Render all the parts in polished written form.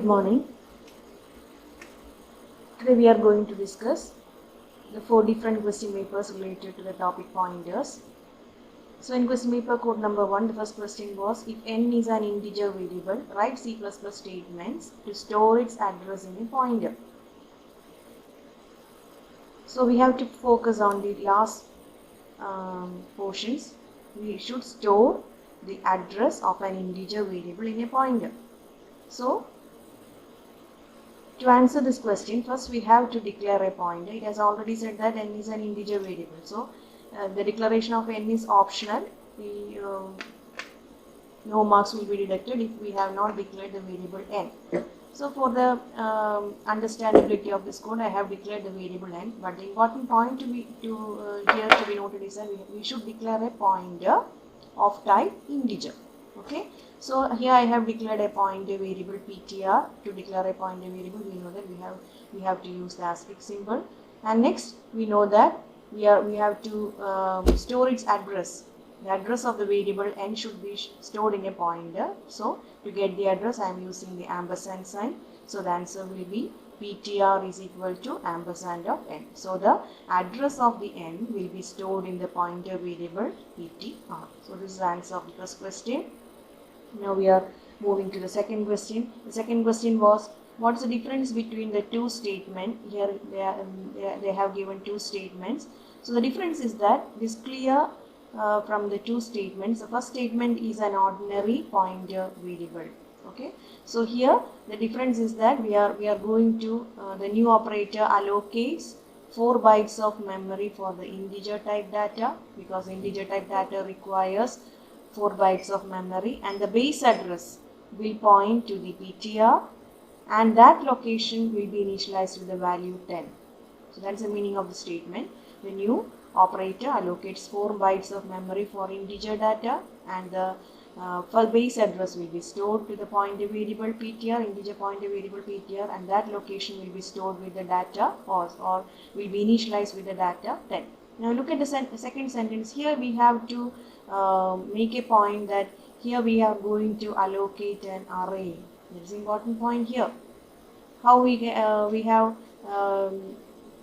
Good morning. Today we are going to discuss the 4 different question papers related to the topic pointers. So in question paper code number 1, the first question was, if n is an integer variable, write C++ statements to store its address in a pointer. So we have to focus on the last portions. We should store the address of an integer variable in a pointer. So to answer this question, first we have to declare a pointer. It has already said that n is an integer variable. So the declaration of n is optional. No marks will be deducted if we have not declared the variable n. So for the understandability of this code, I have declared the variable n. But the important point to be noted is that we should declare a pointer of type integer. Okay. So here I have declared a pointer variable ptr. To declare a pointer variable, we know that we have to use the asterisk symbol. And next we know that we have to store its address. The address of the variable n should be stored in a pointer. So to get the address, I am using the ampersand sign. So the answer will be ptr is equal to ampersand of n. So the address of the n will be stored in the pointer variable ptr. So this is the answer of the first question. Now we are moving to the second question. The second question was, what is the difference between the two statements? Here they have given two statements. So the difference is that it is clear from the two statements. The first statement is an ordinary pointer variable. Okay. So here the difference is that we are going to the new operator allocates 4 bytes of memory for the integer type data, because integer type data requires 4 bytes of memory, and the base address will point to the PTR, and that location will be initialized with the value 10. So that's the meaning of the statement. The new operator allocates 4 bytes of memory for integer data, and the for base address will be stored to the pointer variable PTR, integer pointer variable PTR, and that location will be stored with the data or will be initialized with the data 10. Now look at the second sentence. Here we have to make a point that here we are going to allocate an array. That is an important point here. How we have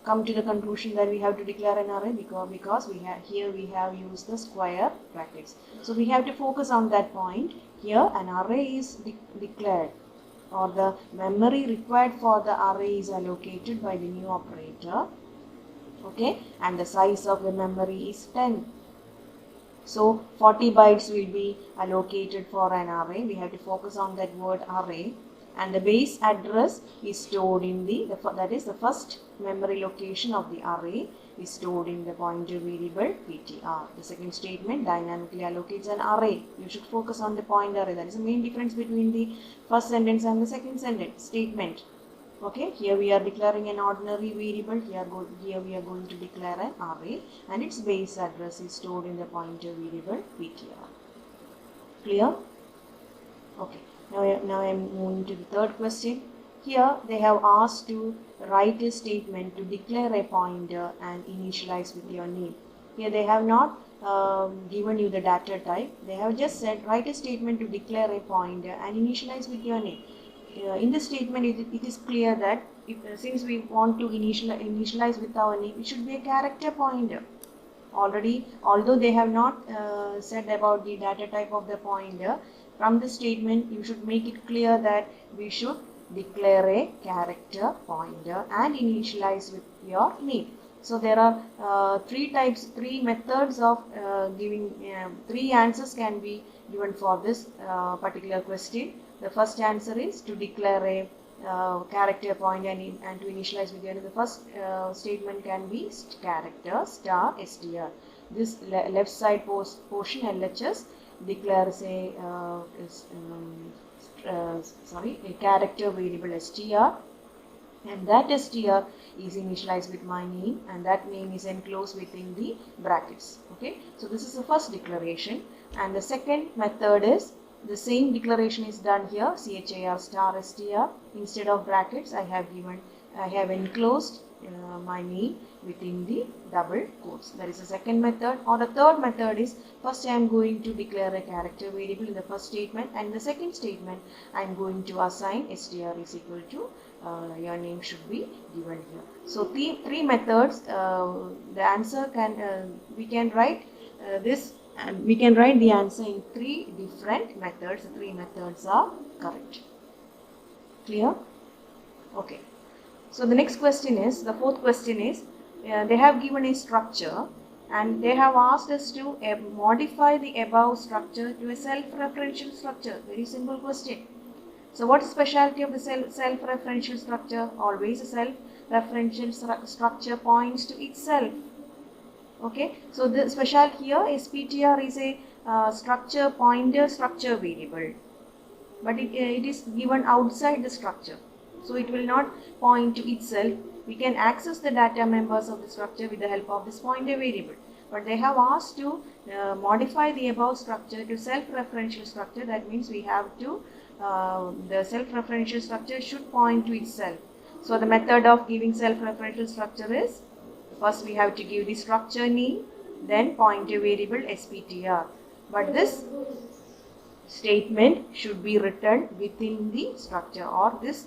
come to the conclusion that we have to declare an array, because we have used the square brackets. So we have to focus on that point. Here an array is declared, or the memory required for the array is allocated by the new operator. Okay, and the size of the memory is 10. So 40 bytes will be allocated for an array. We have to focus on that word array, and the base address is stored in that is the first memory location of the array is stored in the pointer variable ptr. The second statement dynamically allocates an array. You should focus on the pointer array. That is the main difference between the first sentence and the second sentence statement. Okay, here we are declaring an ordinary variable. Here we are going to declare an array, and its base address is stored in the pointer variable ptr. Clear? Okay. Now I am moving to the third question. Here they have asked to write a statement to declare a pointer and initialize with your name. Here they have not given you the data type. They have just said write a statement to declare a pointer and initialize with your name. In this statement, it is clear that since we want to initialize with our name, it should be a character pointer. Already, although they have not said about the data type of the pointer, from the statement you should make it clear that we should declare a character pointer and initialize with your name. So there are three methods of giving, 3 answers can be given for this particular question. The first answer is to declare a character pointer and to initialize with your name. The first statement can be character star str. This left side portion LHS declares a character variable str, and that str is initialized with my name, and that name is enclosed within the brackets. Okay, so this is the first declaration, and the second method is the same declaration is done here, char star str. Instead of brackets, I have given I have enclosed my name within the double quotes. That is the second method. Or the third method is, first I am going to declare a character variable in the first statement, and in the second statement I am going to assign str is equal to your name should be given here. So three methods. The answer we can write this, and we can write the answer in three different methods. The three methods are correct. Clear? Okay. So the next question is, the fourth question is, they have given a structure and they have asked us to modify the above structure to a self-referential structure. Very simple question. So what is specialty of the self-referential structure? Always a self-referential structure points to itself. Okay. So the specialty here is PTR is a structure pointer structure variable, but it is given outside the structure. So it will not point to itself. We can access the data members of the structure with the help of this pointer variable. But they have asked to modify the above structure to self-referential structure. That means we have to, the self-referential structure should point to itself. So the method of giving self-referential structure is, first we have to give the structure name, then pointer variable SPTR. But this statement should be written within the structure, or this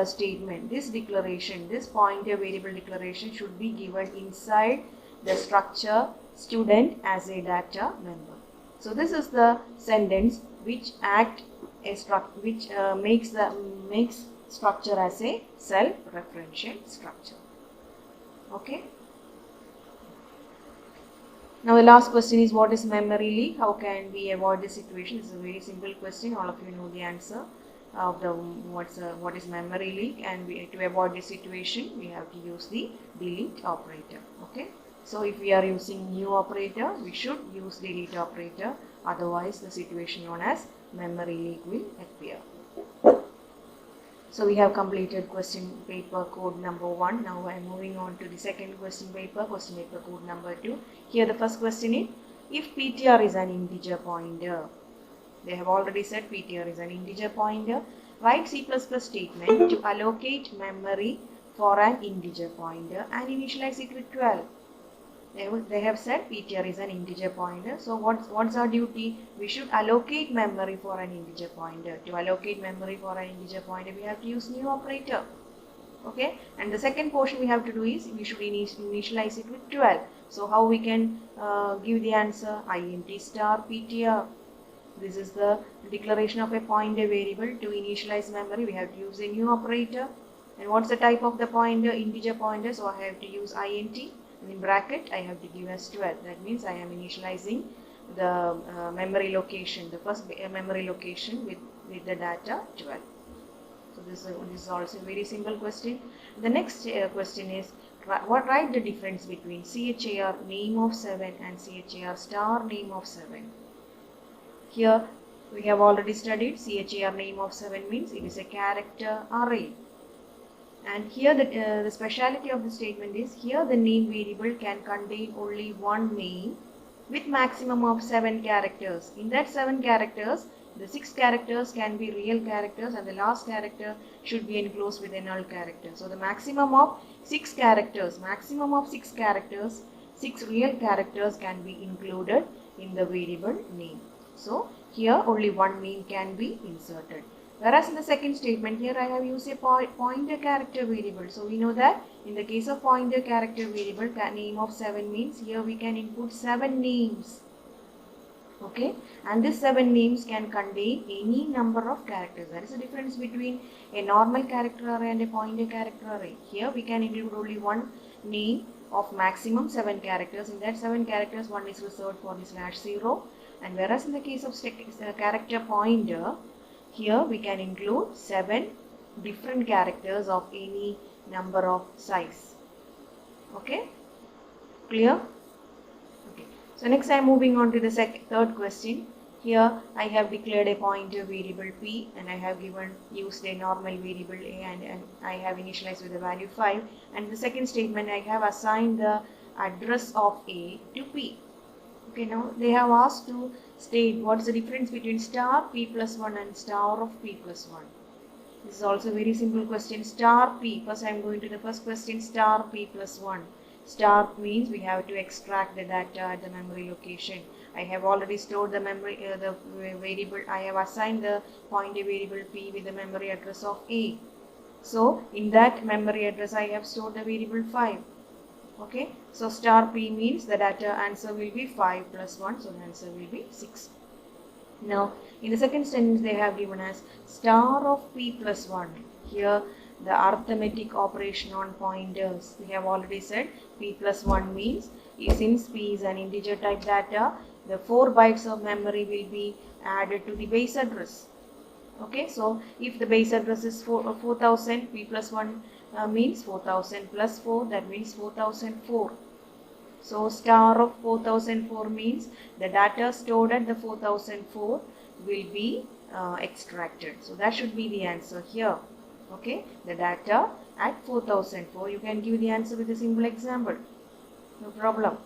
statement, this declaration, this pointer variable declaration should be given inside the structure student as a data member. So this is the sentence which makes structure as a self-referential structure. Okay. Now the last question is, what is memory leak? How can we avoid this situation? It's a very simple question. All of you know the answer of the what is memory leak, and to avoid this situation we have to use the delete operator. Okay. So if we are using new operator, we should use delete operator. Otherwise the situation known as memory leak will appear. So we have completed question paper code number 1. Now I am moving on to the second question paper code number 2. Here the first question is, if PTR is an integer pointer, they have already said PTR is an integer pointer, write C++ statement to allocate memory for an integer pointer and initialize it with 12. They have said PTR is an integer pointer. So what's our duty? We should allocate memory for an integer pointer. To allocate memory for an integer pointer, we have to use new operator. Okay. And the second portion we have to do is, we should initialize it with 12. So how we can give the answer? int star PTR. This is the declaration of a pointer variable. To initialize memory, we have to use a new operator. And what's the type of the pointer? Integer pointer. So I have to use int. And in bracket I have to give as 12. That means I am initializing the memory location, the first memory location with the data 12. So this is also a very simple question. The next question is, write the difference between char name of 7 and char star name of 7. Here we have already studied char name of 7 means it is a character array. And here the speciality of the statement is, here the name variable can contain only one name with maximum of 7 characters. In that 7 characters, the 6 characters can be real characters and the last character should be enclosed with a null character. So the maximum of 6 characters, 6 real characters can be included in the variable name. So here only one name can be inserted. Whereas in the second statement, here I have used a pointer character variable. So we know that in the case of pointer character variable, name of 7 means here we can input 7 names. Okay, and this 7 names can contain any number of characters. That is the difference between a normal character array and a pointer character array. Here we can include only one name of maximum 7 characters. In that 7 characters, one is reserved for the /0. And whereas in the case of character pointer, here we can include 7 different characters of any number of size. Okay, clear? Okay. So next I am moving on to the third question. Here I have declared a pointer variable p and I have used a normal variable a and I have initialized with the value 5. And the second statement, I have assigned the address of a to p. Okay, now they have asked to state what's the difference between star p plus 1 and star of p plus 1. This is also a very simple question. Star P. First I am going to the first question. Star P plus 1. Star means we have to extract the data at the memory location. I have already stored the memory, the variable. I have assigned the pointer variable P with the memory address of A. So in that memory address I have stored the variable 5. Okay. So star P means the data answer will be 5 plus 1. So the answer will be 6. Now, in the second sentence, they have given us star of P plus 1. Here, the arithmetic operation on pointers. We have already said P plus 1 means, since P is an integer type data, the 4 bytes of memory will be added to the base address. Okay, so if the base address is 4000, P plus 1 means 4000 plus 4, that means 4004. So star of 4004 means the data stored at the 4004 will be extracted. So that should be the answer here. Okay, the data at 4004. You can give the answer with a simple example. No problem.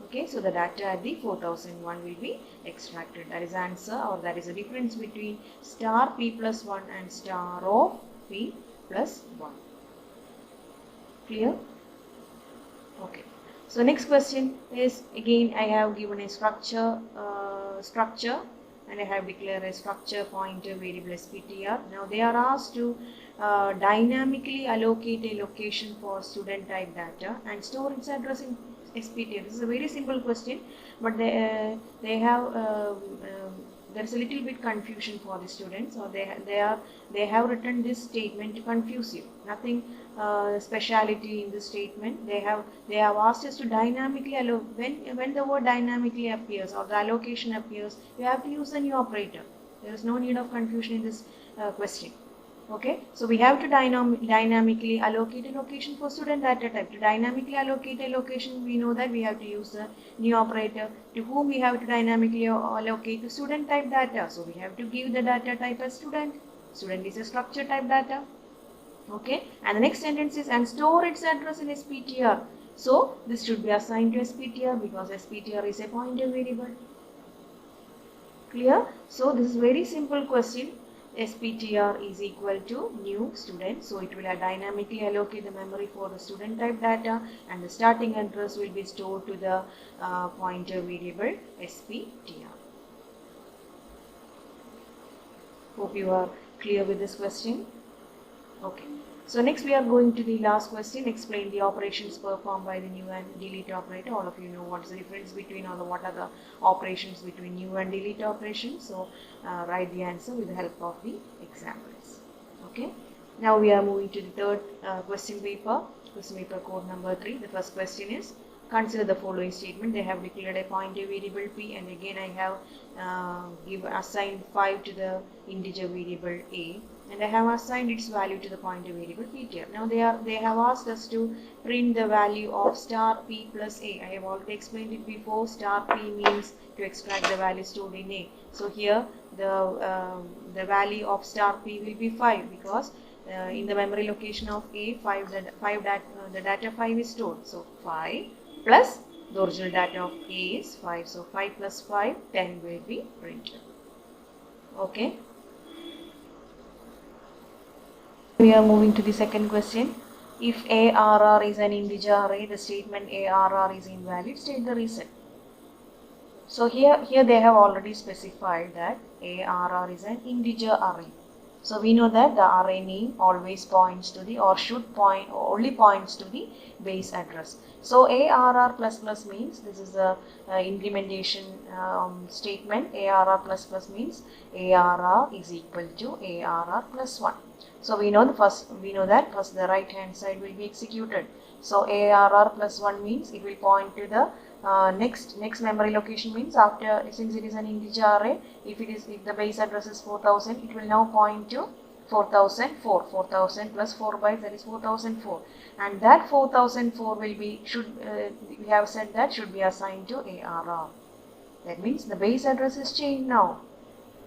Okay, so the data at the 4001 will be extracted. That is answer, or that is the difference between star P plus 1 and star of P plus 1. Clear? Okay. So next question is, again I have given a structure and I have declared a structure pointer variable SPTR. Now they are asked to dynamically allocate a location for student type data and store its address in SPTR. This is a very simple question, but they have there is a little bit confusion for the students, or they have written this statement to confuse you. Nothing speciality in this statement. They have asked us to dynamically allocate. When the word dynamically appears or the allocation appears, you have to use a new operator. There is no need of confusion in this question. Okay, so we have to dynamically allocate a location for student data type. To dynamically allocate a location, we know that we have to use the new operator, to whom we have to dynamically allocate to student type data. So we have to give the data type as student. Student is a structure type data. Okay, and the next sentence is, and store its address in SPTR. So this should be assigned to SPTR because SPTR is a pointer variable. Clear? So this is very simple question. SPTR is equal to new student. So it will dynamically allocate the memory for the student type data, and the starting address will be stored to the pointer variable SPTR. Hope you are clear with this question. Okay. So next we are going to the last question. Explain the operations performed by the new and delete operator. All of you know what is the difference between, or what are the operations between new and delete operations. So write the answer with the help of the examples. Okay. Now we are moving to the third question paper code number 3. The first question is, consider the following statement. They have declared a pointer variable P, and again I have assigned 5 to the integer variable A, and I have assigned its value to the pointer variable PTR. Now they have asked us to print the value of star P plus A. I have already explained it before. Star P means to extract the value stored in A. So here the value of star P will be 5 because in the memory location of A, the data 5 is stored. So 5 plus the original data of A is 5. So 5 plus 5, 10 will be printed. Okay. We are moving to the second question. If ARR is an integer array, the statement ARR is invalid. State the reason. So here they have already specified that ARR is an integer array. So we know that the array name always points to the, or should point, or only points to the base address. So ARR plus plus means, this is a implementation statement. ARR plus plus means ARR is equal to ARR plus 1. So we know that first the right hand side will be executed. So ARR plus 1 means it will point to the next memory location, means after, since it is an integer array, if the base address is 4000, it will now point to 4004. 4000 plus 4 bytes, that is 4004, and that 4004 will be, we have said that should be assigned to ARR. That means the base address is changed now.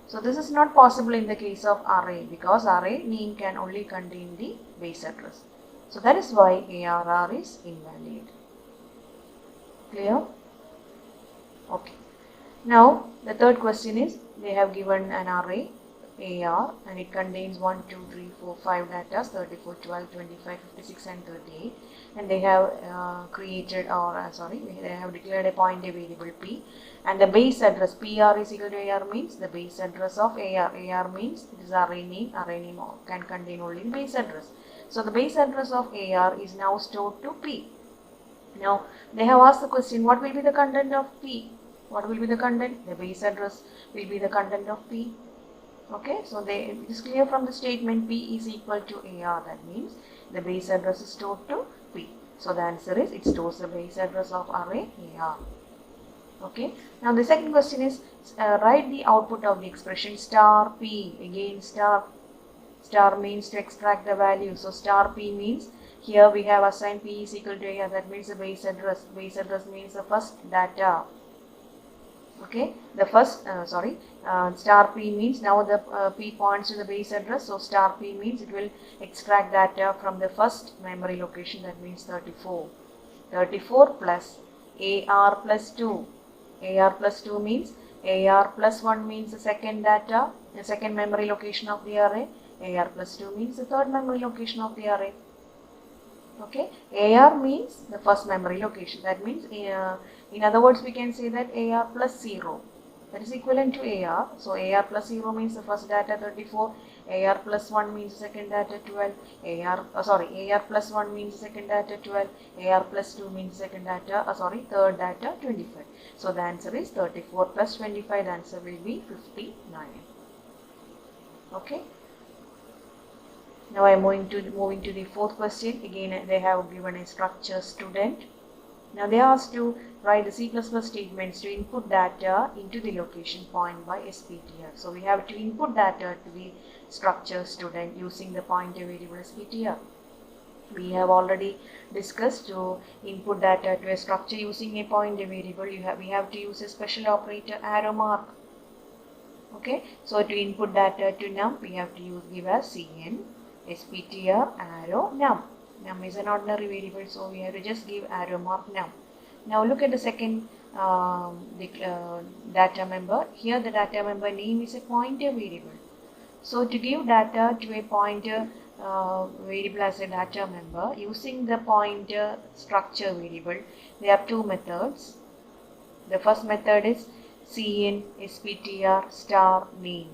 So this is not possible in the case of array, because array name can only contain the base address. So that is why ARR is invalid. Clear? Okay. Now the third question is, they have given an array AR and it contains 1, 2, 3, 5 data, 34, 12, 25, 56 and 38, and they have created they have declared a pointer variable P, and the base address PR is equal to AR means the base address of AR. AR means it is array name can contain only the base address. So the base address of AR is now stored to P. Now they have asked the question, what will be the content of P? What will be the content? The base address will be the content of P. Okay, so it is clear from the statement P is equal to AR. That means the base address is stored to P. So the answer is it stores the base address of array AR. Okay, now the second question is write the output of the expression star P. Again star means to extract the value. So star P means here we have assigned P is equal to AR. That means the base address. Base address means the first data. Okay, the first star P means now the P points to the base address. So star P means it will extract data from the first memory location. That means 34. 34 plus AR plus 2. AR plus 2 means AR plus 1 means the second data, the second memory location of the array. AR plus 2 means the third memory location of the array. Okay, AR means the first memory location. That means, in other words, we can say that AR plus 0. That is equivalent to AR. So AR plus 0 means the first data 34. AR plus 1 means the second data 12. AR plus 1 means the second data 12. AR plus 2 means second data, third data 25. So the answer is 34 plus 25. The answer will be 59. Okay. Now I am moving to the fourth question. Again, they have given a structure student. Now they are asked to write the C++ statements to input data into the location point by SPTR. So we have to input data to the structure student using the pointer variable SPTR. We have already discussed to input data to a structure using a pointer variable. We have to use a special operator arrow mark. Okay. So to input data to num, we have to give as cn SPTR arrow num. Num is an ordinary variable, so we have to just give arrow mark num. Now look at the second data member. Here the data member name is a pointer variable. So to give data to a pointer variable as a data member using the pointer structure variable, there are two methods. The first method is cin SPTR star name.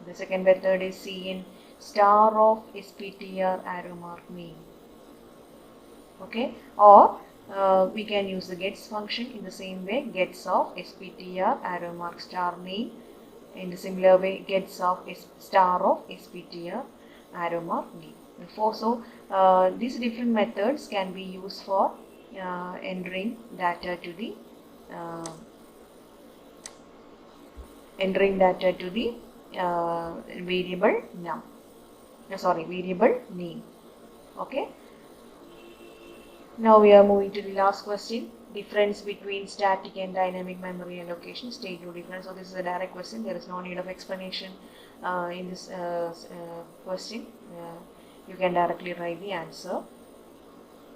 The second method is cin star of SPTR arrow mark name. Okay, or we can use the gets function in the same way, gets of SPTR arrow mark star name. In the similar way, gets of star of SPTR arrow mark name. So these different methods can be used for entering data to the variable num. Variable name. Okay. Now we are moving to the last question. Difference between static and dynamic memory allocation. State your difference. So this is a direct question. There is no need of explanation in this question. You can directly write the answer.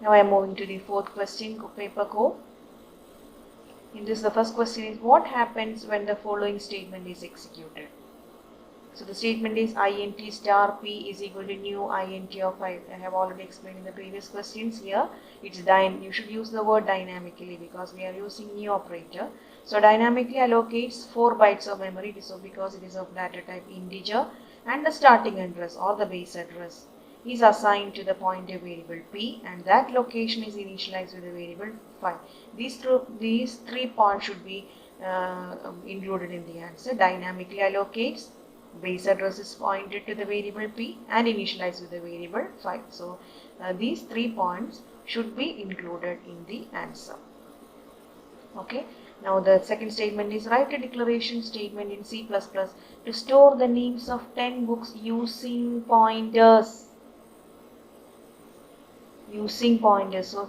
Now I am moving to the fourth question, paper code. In this, the first question is, what happens when the following statement is executed? So the statement is int star p is equal to new int of 5. I have already explained in the previous questions. Here it's you should use the word dynamically because we are using new operator. So dynamically allocates 4 bytes of memory, so because it is of data type integer, and the starting address or the base address is assigned to the pointer variable p, and that location is initialized with the variable 5. These 3 points should be included in the answer. Dynamically allocates, base address is pointed to the variable p and initialized with the variable 5. So these 3 points should be included in the answer. Okay. Now the second statement is write a declaration statement in C++ to store the names of 10 books using pointers. So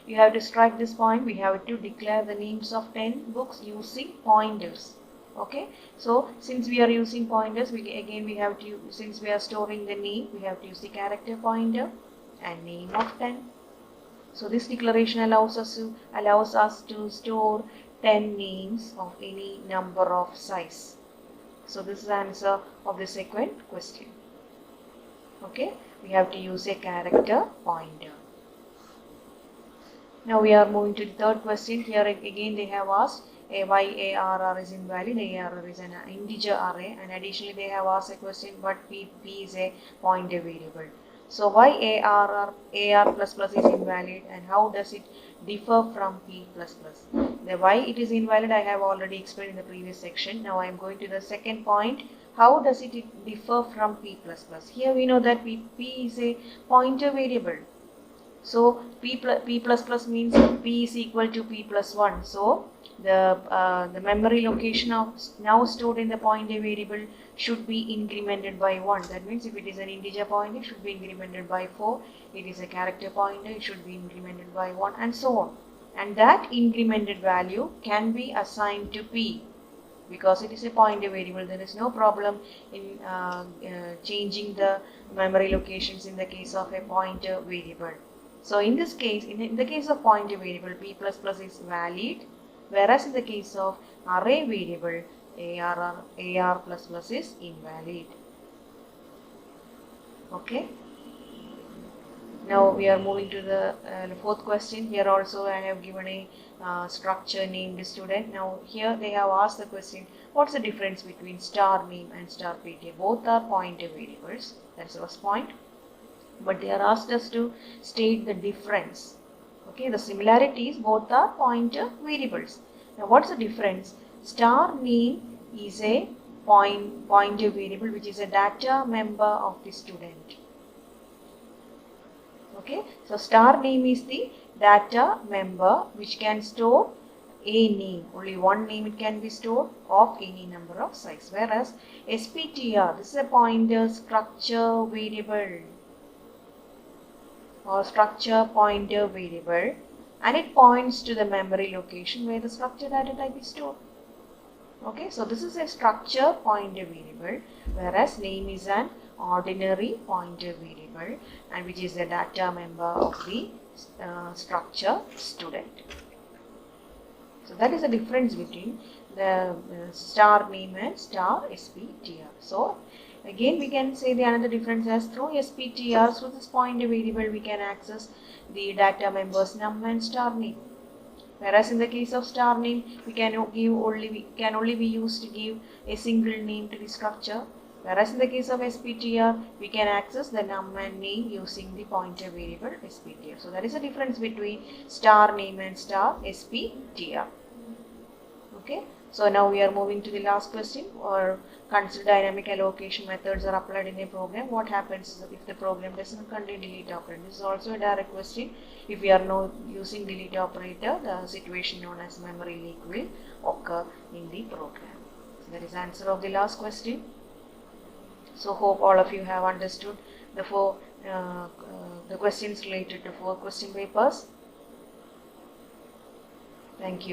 you have to strike this point. We have to declare the names of 10 books using pointers. Okay, so since we are using pointers, since we are storing the name, we have to use the character pointer and name of 10. So this declaration allows us to store 10 names of any number of size. So this is the answer of the second question. Okay, we have to use a character pointer. Now we are moving to the third question. Here again they have asked why ARR is invalid. ARR is an integer array, and additionally they have asked a question what P is a pointer variable. So why AR plus plus is invalid, and how does it differ from P plus plus? The why it is invalid I have already explained in the previous section. Now I am going to the second point. How does it differ from P plus plus? Here we know that P is a pointer variable. So P plus plus means P is equal to P plus 1. So the memory location of now stored in the pointer variable should be incremented by 1. That means if it is an integer pointer, it should be incremented by 4. It is a character pointer, it should be incremented by 1, and so on. And that incremented value can be assigned to P. Because it is a pointer variable, there is no problem in changing the memory locations in the case of a pointer variable. So in this case, in the case of pointer variable, P plus plus is valid, whereas in the case of array variable, AR plus plus is invalid. Okay. Now we are moving to the fourth question. Here also I have given a structure named student. Now here they have asked the question, what's the difference between star name and star PTA? Both are pointer variables. That's the first point. But they are asked us to state the difference. Okay, the similarities, both are pointer variables. Now what's the difference? Star name is a pointer variable which is a data member of the student. Okay, so star name is the data member which can store a name. Only one name it can be stored of any number of size. Whereas SPTR, this is a pointer structure variable or structure pointer variable, and it points to the memory location where the structure data type is stored. Okay, so this is a structure pointer variable, whereas name is an ordinary pointer variable, and which is the data member of the structure student. So that is the difference between the star name and star SPTR. So again we can say the another difference as through SPTR, through this pointer variable we can access the data members num and star name. Whereas in the case of star name, we can only be used to give a single name to the structure. Whereas in the case of SPTR, we can access the num and name using the pointer variable SPTR. So that is the difference between star name and star SPTR. Okay. So now we are moving to the last question, or consider dynamic allocation methods are applied in a program. What happens if the program doesn't contain delete operand? This is also a direct question. If we are not using delete operator, the situation known as memory leak will occur in the program. So that is the answer of the last question. So hope all of you have understood the the questions related to 4 question papers. Thank you.